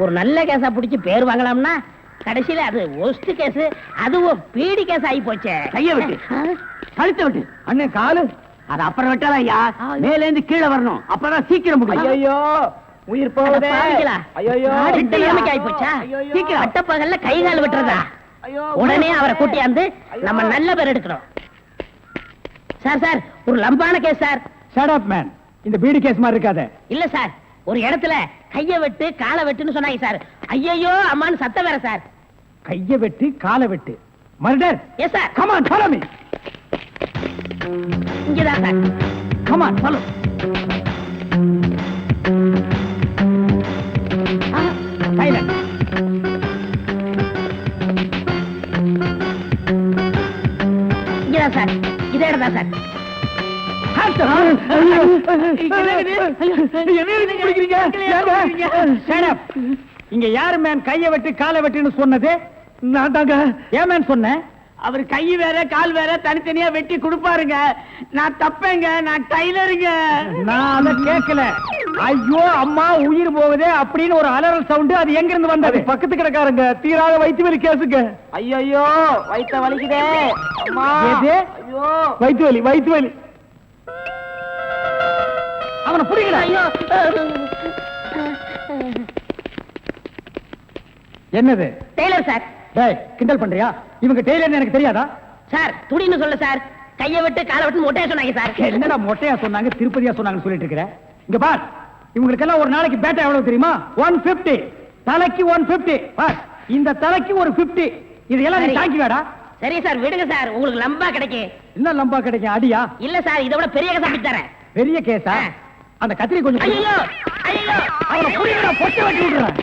ஒரு நல்ல கேஸா பிடிச்சி பேர் வாங்கலாம்னா கடைசியில அது ஒஸ்ட் கேஸ், அதுவும் பீடி கேஸ் ஆகி போச்சே. கைய விட்டு கழுத்த விட்டு அண்ணன் காலு அது அப்புறம் விட்டாதான் ஐயா மேல இருந்து கீழே வரணும், அப்பதான் சீக்கிரம் முடியும். ஐயோ உயிர் போகுதே. ஐயோ இந்த நிலைமைக்கு ஆகி போச்சா? சீக்கிரம் பட்டப்பகல்ல கை கால் விட்டுறதா? உடனே அவரை கூட்டியாந்து நம்ம நல்ல பேர் எடுக்கணும். சார் சார் ஒரு லம்பான case sir. Shut up man, இந்த பீடி கேஸ் மாதிரி இருக்காத. இல்ல சார், ஒரு இடத்துல கைய வெட்டு காலை வெட்டுன்னு சொன்னாங்க சார். ஐயோ அம்மான்னு சத்தம் வேற சார். கைய வெட்டு காலை வெட்டு murder. Yes sir. Come on follow me. இங்கதான் sir. Come on follow. Silent. இங்கதான் சார். இதே இடம் தான் சார். இங்க யாரு மேன் கைய வெட்டு காலை வெட்டுன்னு சொன்னது? நான் தாங்க. ஏன் மேன் சொன்னேன்? அவர் கை வேற கால் வேற தனித்தனியா வெட்டி கொடுப்பாருங்க. நான் தப்பேங்க, நான் டைலருங்க. நான் அத கேட்கல. ஐயோ அம்மா உயிர் போகுதே அப்படின்னு ஒரு அலறல் சவுண்ட், அது எங்க இருந்து வந்தது? பக்கத்து கிடக்காருங்க, தீராத வயிற்று வலி கேசுங்க. ஐயோ வயித்த வலிக்குதே அம்மா. ஐயோ வயிற்று வலி வயிற்று வலி. அவனை புரியல. ஐயோ என்னது? Tailor sir. டேய் கிண்டல் பண்றியா? இவங்க டெய்லர்னு எனக்கு தெரியாதா? சார் துணின்னு சொல்ல சார். கைய விட்டு காலை விட்டு மொட்டையா சொன்னாங்க சார். என்னடா மொட்டையா சொன்னாங்க திருப்பதியா சொன்னாங்கன்னு சொல்லிட்டு இருக்கிற? இங்க பார், இவங்களுக்கெல்லாம் ஒரு நாளைக்கு பேட்டா எவ்வளவு தெரியுமா? 150. தலைக்கு 150. பார், இந்த தலைக்கு ஒரு 50. இதெல்லாம் நீ தாங்கி வேடா. சரி சார் விடுங்க சார், உங்களுக்கு லம்பா கிடைக்கும். என்ன லம்பா கிடைக்கும்? அடியா? இல்ல சார், இதை விட பெரிய கேஸ் அப்படி தரேன். பெரிய கேஸா? அந்த கத்திரி கொஞ்சம். ஐயோ ஐயோ அவனை புரியல, பொட்டை வெட்டி விடுறேன்.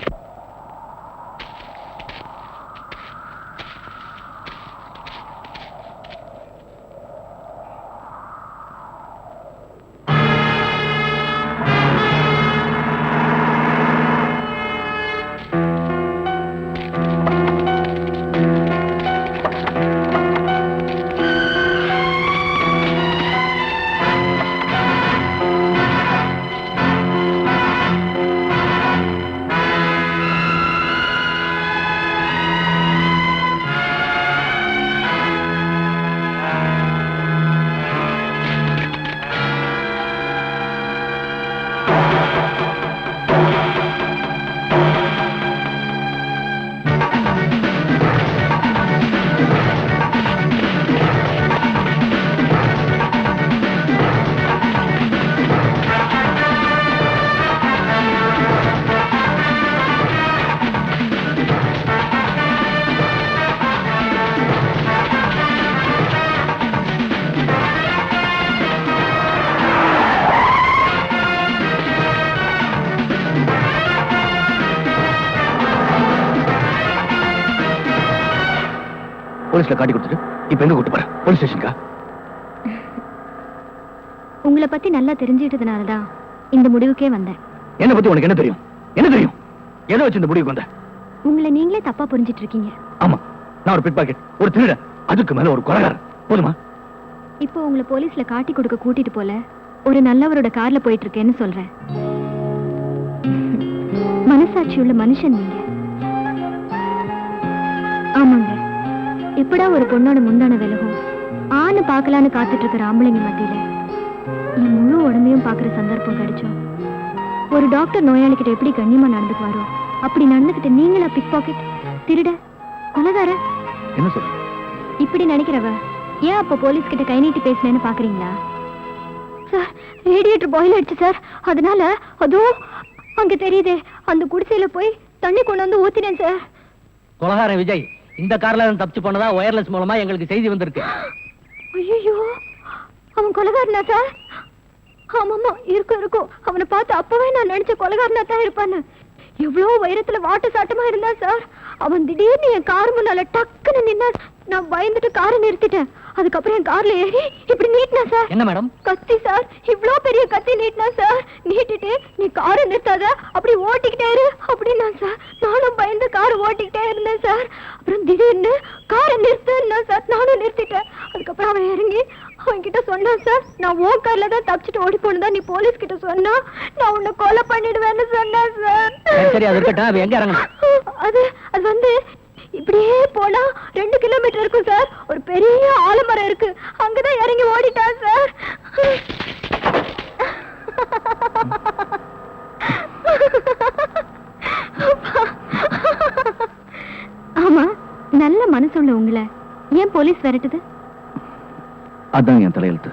போலீஸ்ல காட்டி கொடுத்துட்டு இப்ப எங்க கூட்டு போற? போலீஸ் ஸ்டேஷனுக்கா? உங்களை பத்தி நல்லா தெரிஞ்சிட்டதுனாலதான் இந்த முடிவுக்கே வந்தேன். என்ன பத்தி உனக்கு என்ன தெரியும்? என்ன தெரியும்? எதை வச்சு இந்த முடிவுக்கு வந்த? உங்களை நீங்களே தப்பா புரிஞ்சிட்டு இருக்கீங்க. ஆமா, நான் ஒரு பிக் பாக்கெட், ஒரு திருட, அதுக்கு மேல ஒரு கொலைகாரன். போதுமா? இப்போ உங்களை போலீஸ்ல காட்டி கொடுக்க கூட்டிட்டு போல ஒரு நல்லவரோட கார்ல போயிட்டு இருக்கேன்னு சொல்றேன். மனசாட்சி உள்ள மனுஷன் நீங்க. ஆமாங்க, எப்படா ஒரு பொண்ணோட முந்தான விலகும் ஆணு பாக்கலான்னு காத்துட்டு இருக்கிற ஆம்பளைங்க மத்தியில என் முழு உடம்பையும் பாக்குற சந்தர்ப்பம் கிடைச்சோம். ஒரு டாக்டர் நோயாளிகிட்ட எப்படி கண்ணியமா நடந்துக்குவாரோ அப்படி நடந்துகிட்ட நீங்களா பிக் பாக்கெட், திருட, கொலைகார? என்ன சொல்ற? இப்படி நினைக்கிறவ ஏன் அப்ப போலீஸ் கிட்ட கை நீட்டி பேசினேன்னு பாக்குறீங்களா? சார், ரேடியேட்டர் பாயில் ஆயிடுச்சு சார். அதனால அதோ அங்க தெரியுதே அந்த குடிசையில போய் தண்ணி கொண்டு வந்து ஊத்தினேன் சார். கொலைகாரன் விஜய் இந்த கார்ல தப்பிச்சு போனதா வயர்லெஸ் மூலமா எங்களுக்கு செய்தி வந்திருக்கு. ஐயோ, அவன் கொலைகாரனா சார்? ஆமாமா, இருக்கும். அவனை பார்த்து அப்பவே நான் நினைச்ச கொலைகாரனா தான் இருப்பான்னு. எவ்வளவு உயரத்துல வாட்ட சாட்டமா இருந்தா சார். அவன் திடீர்னு என் கார் முன்னால டக்குன்னு நின்னா. நான் பயந்துட்டு காரை நிறுத்திட்டேன். அதுக்கப்புறம் என் கார்ல ஏறி இப்படி நீட்டினா சார். என்ன மேடம்? கத்தி சார், இவ்ளோ பெரிய கத்தி நீட்டினா சார். நீட்டிட்டு நீ காரை நிறுத்தாத, அப்படி ஓட்டிக்கிட்டே இரு அப்படின்னா சார். நானும் பயந்து காரை ஓட்டிக்கிட்டே இருந்தேன் சார். அப்புறம் திடீர்னு காரை நிறுத்துன்னா சார். நானும் நிறுத்திட்டேன். அதுக்கப்புறம் அவன் இறங்கி உன்கிட்ட சொன்னா சார், நான் ஓ கார்ல தான் தப்பிச்சுட்டு ஓடி போனதா நீ போலீஸ் கிட்ட சொன்னா நான் உன்னை கொலை பண்ணிடுவேன்னு சொன்னா சார். சரி அது இருக்கட்டும், அவ எங்க இறங்கணும்? அது அது வந்து இப்படியே போனா 2 கிலோமீட்டர் இருக்கும் சார். ஒரு பெரிய ஆலமரம் இருக்கு, அங்கதான் இறங்கி ஓடிட்டான் சார். ஆமா, நல்ல மனசுள்ள உங்களை ஏன் போலீஸ் விரட்டுது? அதான் என் தலையெழுத்து.